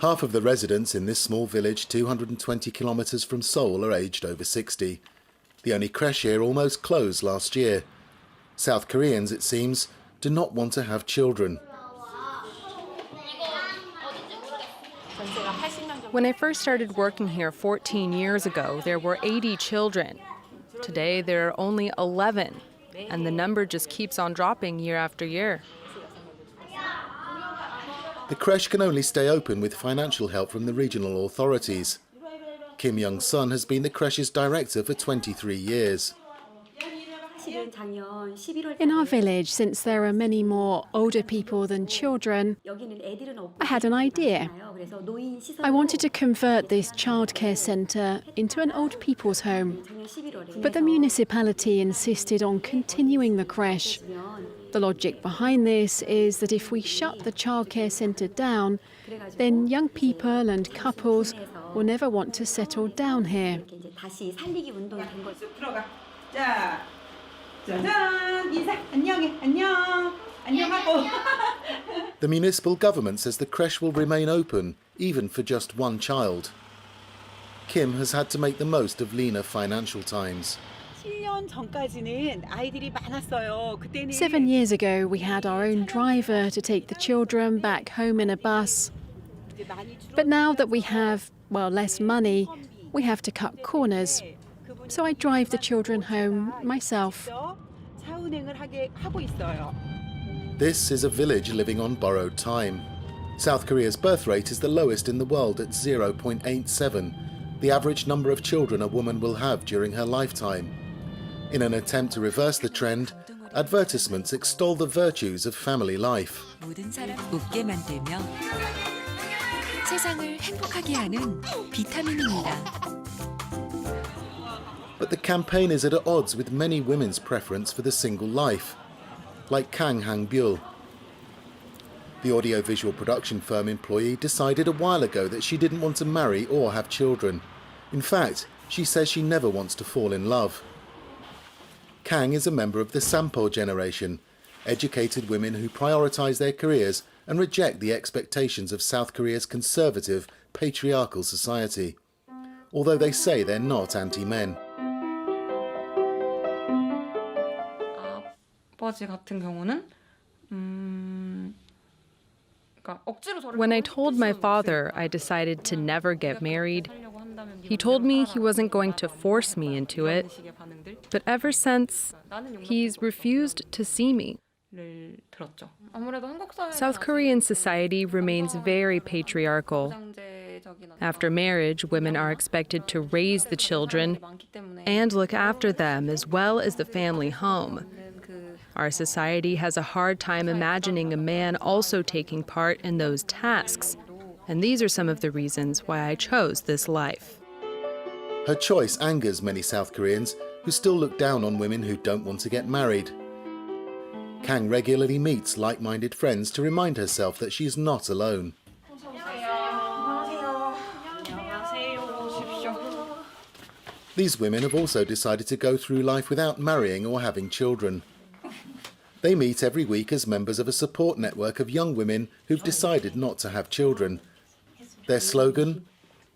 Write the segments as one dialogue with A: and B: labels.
A: Half of the residents in this small village 220 kilometres from Seoul are aged over 60. The only creche here almost closed last year. South Koreans, it seems, do not want to have children.
B: When I first started working here 14 years ago, there were 80 children. Today, there are only 11, and the number just keeps on dropping year after year.
A: The creche can only stay open with financial help from the regional authorities. Kim Young-sun has been the creche's director for 23 years.
C: In our village, since there are many more older people than children, I had an idea. I wanted to convert this childcare centre into an old people's home. But the municipality insisted on continuing the creche. The logic behind this is that if we shut the childcare centre down, then young people and couples will never want to settle down here.
A: The municipal government says the creche will remain open, even for just one child. Kim has had to make the most of leaner financial times.
C: 7 years ago, we had our own driver to take the children back home in a bus. But now that we have, less money, we have to cut corners. So I drive the children home myself.
A: This is a village living on borrowed time. South Korea's birth rate is the lowest in the world at 0.87, the average number of children a woman will have during her lifetime. In an attempt to reverse the trend, advertisements extol the virtues of family life. But the campaign is at odds with many women's preference for the single life, like Kang Hang-byul. The audiovisual production firm employee decided a while ago that she didn't want to marry or have children. In fact, she says she never wants to fall in love. Kang is a member of the Sampo generation, educated women who prioritise their careers and reject the expectations of South Korea's conservative, patriarchal society, although they say they're not anti-men.
B: When I told my father I decided to never get married, he told me he wasn't going to force me into it. But ever since, he's refused to see me. South Korean society remains very patriarchal. After marriage, women are expected to raise the children and look after them as well as the family home. Our society has a hard time imagining a man also taking part in those tasks, and these are some of the reasons why I chose this life.
A: Her choice angers many South Koreans who still look down on women who don't want to get married. Kang regularly meets like-minded friends to remind herself that she is not alone. These women have also decided to go through life without marrying or having children. They meet every week as members of a support network of young women who've decided not to have children. Their slogan?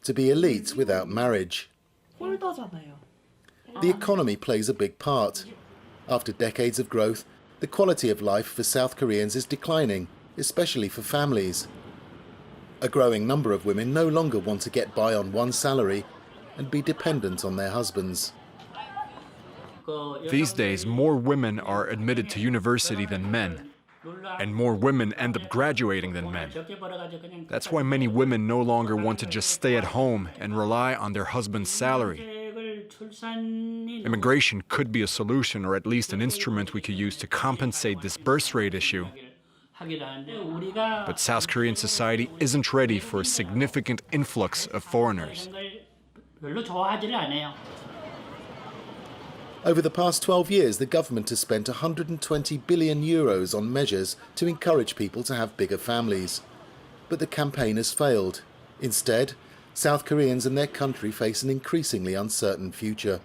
A: To be elite without marriage. The economy plays a big part. After decades of growth, the quality of life for South Koreans is declining, especially for families. A growing number of women no longer want to get by on one salary and be dependent on their husbands.
D: These days, more women are admitted to university than men, and more women end up graduating than men. That's why many women no longer want to just stay at home and rely on their husband's salary. Immigration could be a solution, or at least an instrument we could use to compensate this birth rate issue. But South Korean society isn't ready for a significant influx of foreigners.
A: Over the past 12 years, the government has spent 120 billion euros on measures to encourage people to have bigger families. But the campaign has failed. Instead, South Koreans and their country face an increasingly uncertain future.